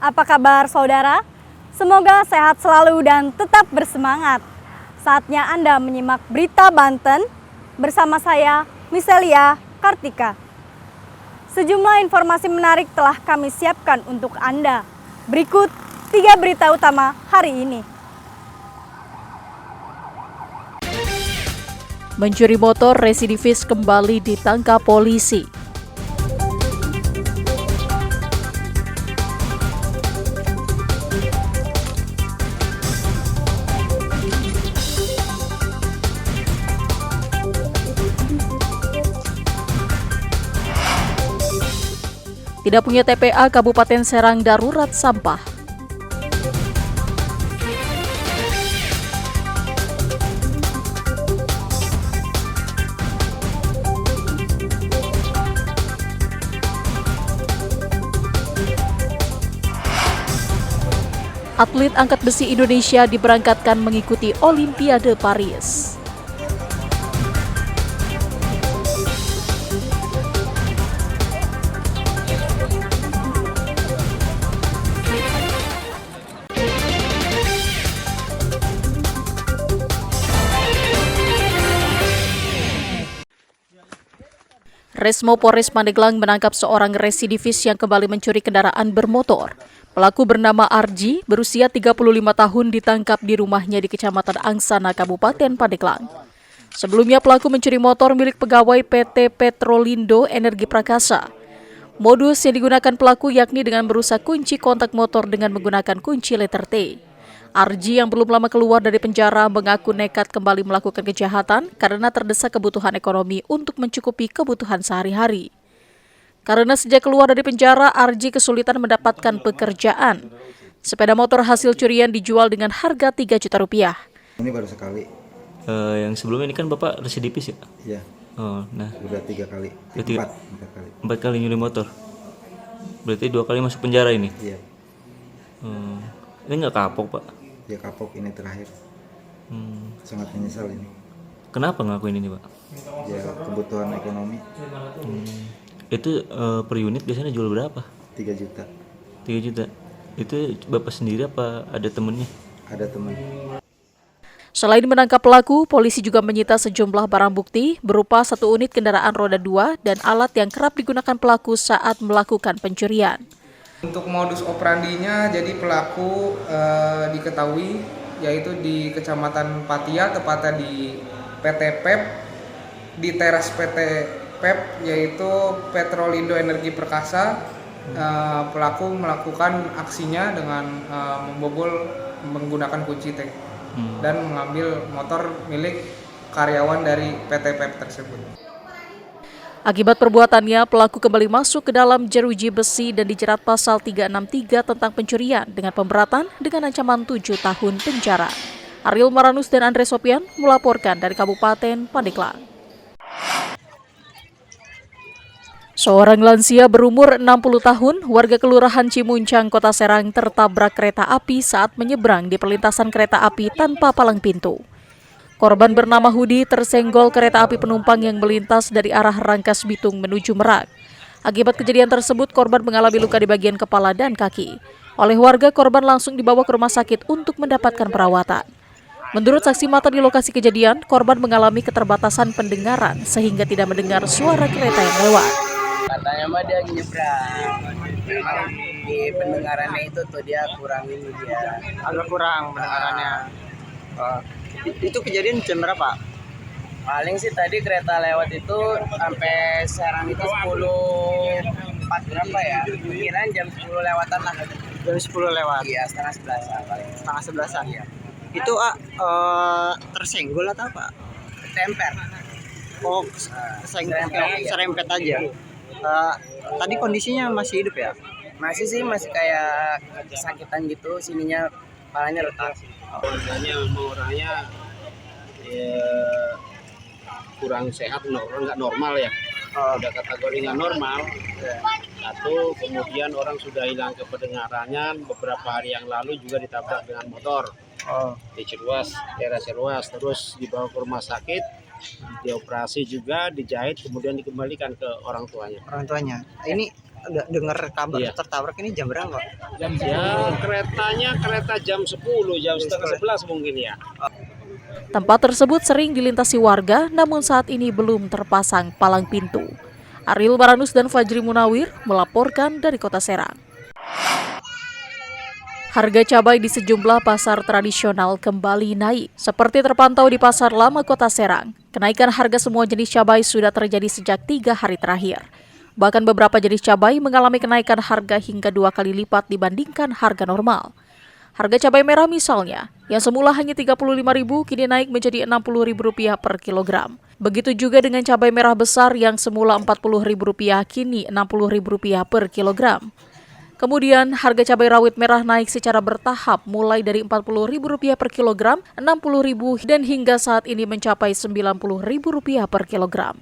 Apa kabar saudara? Semoga sehat selalu dan tetap bersemangat. Saatnya Anda menyimak Berita Banten bersama saya, Miselia Kartika. Sejumlah informasi menarik telah kami siapkan untuk Anda. Berikut 3 berita utama hari ini. Mencuri motor residivis kembali ditangkap polisi. Tidak punya TPA, Kabupaten Serang darurat sampah. Atlet angkat besi Indonesia diberangkatkan mengikuti Olimpiade Paris. Resmo Polres Pandeglang menangkap seorang residivis yang kembali mencuri kendaraan bermotor. Pelaku bernama Arji, berusia 35 tahun, ditangkap di rumahnya di Kecamatan Angsana, Kabupaten Pandeglang. Sebelumnya pelaku mencuri motor milik pegawai PT Petrolindo Energi Prakasa. Modus yang digunakan pelaku yakni dengan merusak kunci kontak motor dengan menggunakan kunci letter T. Arji yang belum lama keluar dari penjara mengaku nekat kembali melakukan kejahatan karena terdesak kebutuhan ekonomi untuk mencukupi kebutuhan sehari-hari. Karena sejak keluar dari penjara, Arji kesulitan mendapatkan pekerjaan. Sepeda motor hasil curian dijual dengan harga 3 juta rupiah. Ini baru sekali. Yang sebelumnya ini kan Bapak residivis ya? Iya. Oh, nah. Udah 3 kali. Berarti 4 kali. 4 kali nyuri motor. Berarti 2 kali masuk penjara ini? Iya. Ini nggak kapok Pak? Ya kapok, ini terakhir. Sangat menyesal ini. Kenapa ngakuin ini Pak? Ya kebutuhan ekonomi. Itu per unit biasanya jual berapa? 3 juta. 3 juta. Itu Bapak sendiri apa ada temennya? Ada teman. Selain menangkap pelaku, polisi juga menyita sejumlah barang bukti berupa 1 unit kendaraan roda 2 dan alat yang kerap digunakan pelaku saat melakukan pencurian. Untuk modus operandinya, jadi pelaku diketahui yaitu di Kecamatan Patia, tepatnya di PT PEP, di teras PT PEP yaitu Petrolindo Energi Perkasa. Pelaku melakukan aksinya dengan membobol menggunakan kunci T dan mengambil motor milik karyawan dari PT PEP tersebut. Akibat perbuatannya, pelaku kembali masuk ke dalam jeruji besi dan dijerat pasal 363 tentang pencurian dengan pemberatan dengan ancaman 7 tahun penjara. Ariel Maranus dan Andre Sopian melaporkan dari Kabupaten Pandeglang. Seorang lansia berumur 60 tahun, warga Kelurahan Cimuncang, Kota Serang, tertabrak kereta api saat menyeberang di perlintasan kereta api tanpa palang pintu. Korban bernama Hudi tersenggol kereta api penumpang yang melintas dari arah Rangkas Bitung menuju Merak. Akibat kejadian tersebut, korban mengalami luka di bagian kepala dan kaki. Oleh warga, korban langsung dibawa ke rumah sakit untuk mendapatkan perawatan. Menurut saksi mata di lokasi kejadian, korban mengalami keterbatasan pendengaran sehingga tidak mendengar suara kereta yang lewat. Katanya mah dia nyebrang, memang di pendengarannya itu tuh dia kurang ini dia. Agak kurang pendengarannya. Itu kejadian jam berapa? Paling sih tadi kereta lewat itu sampai Serang itu 10.04 berapa ya? Kemungkinan jam 10 lewatan lah. Jam 10 lewat? Iya, setengah 11-an paling. Setengah 11-an ya? Itu tersenggol atau apa? Temper. Oh, serempet aja. Tadi kondisinya masih hidup ya? Masih sih, masih kayak kesakitan gitu, sininya kepalanya retak. Orangnya ya, kurang sehat, nggak normal ya. Udah kategori nggak normal. Satu, kemudian orang sudah hilang kependengarannya. Beberapa hari yang lalu juga ditabrak dengan motor di Ciruas, daerah Ciruas. Terus dibawa ke rumah sakit, dioperasi juga, dijahit, kemudian dikembalikan ke orang tuanya. Orang tuanya. Ini udah dengar kabar Iya. tertabrak ini jam berapa? Ya keretanya kereta jam 10, jam setengah 11 mungkin ya. Tempat tersebut sering dilintasi warga, namun saat ini belum terpasang palang pintu. Ariel Baranus dan Fajri Munawir melaporkan dari Kota Serang. Harga cabai di sejumlah pasar tradisional kembali naik. Seperti terpantau di Pasar Lama Kota Serang, kenaikan harga semua jenis cabai sudah terjadi sejak 3 hari terakhir. Bahkan beberapa jenis cabai mengalami kenaikan harga hingga 2 kali lipat dibandingkan harga normal. Harga cabai merah misalnya, yang semula hanya Rp35.000 kini naik menjadi Rp60.000 per kilogram. Begitu juga dengan cabai merah besar yang semula Rp40.000 kini Rp60.000 per kilogram. Kemudian, harga cabai rawit merah naik secara bertahap mulai dari Rp40.000 per kilogram, Rp60.000 dan hingga saat ini mencapai Rp90.000 per kilogram.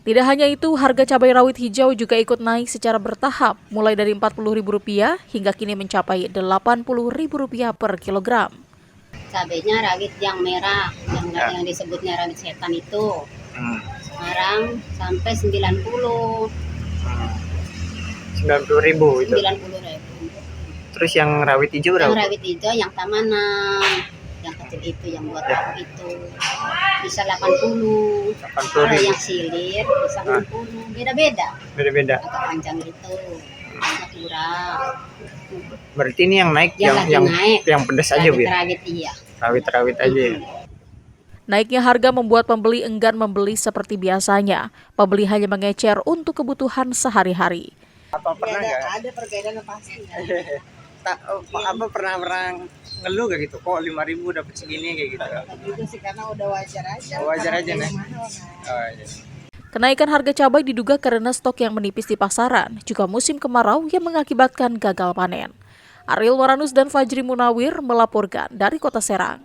Tidak hanya itu, harga cabai rawit hijau juga ikut naik secara bertahap mulai dari Rp40.000 hingga kini mencapai Rp80.000 per kilogram. Cabainya rawit yang merah, yang disebutnya rawit setan itu. Sekarang sampai 90. 90.000 itu. 90.000. Terus yang rawit hijau berapa? Yang rawit hijau yang tamanan, yang kecil itu, yang buat aku itu bisa 80. Kalau yang silir bisa 60. Beda-beda. Beda-beda. Agak panjang gitu. Agak kurang. Berarti ini yang naik Yang lagi naik. yang pedas aja, Bu. Rawit iya. Rawit-rawit aja. Ya? Naiknya harga membuat pembeli enggan membeli seperti biasanya. Pembeli hanya mengecer untuk kebutuhan sehari-hari. Apa pernah nggak? Ada perbedaan pasti. Apa pernah ngeluh gak gitu? Kok 5.000 dapat segini kayak gitu? Itu sih karena udah wajar aja. Wajar aja nih. Oh, iya. Kenaikan harga cabai diduga karena stok yang menipis di pasaran, juga musim kemarau yang mengakibatkan gagal panen. Ariel Baranus dan Fajri Munawir melaporkan dari Kota Serang.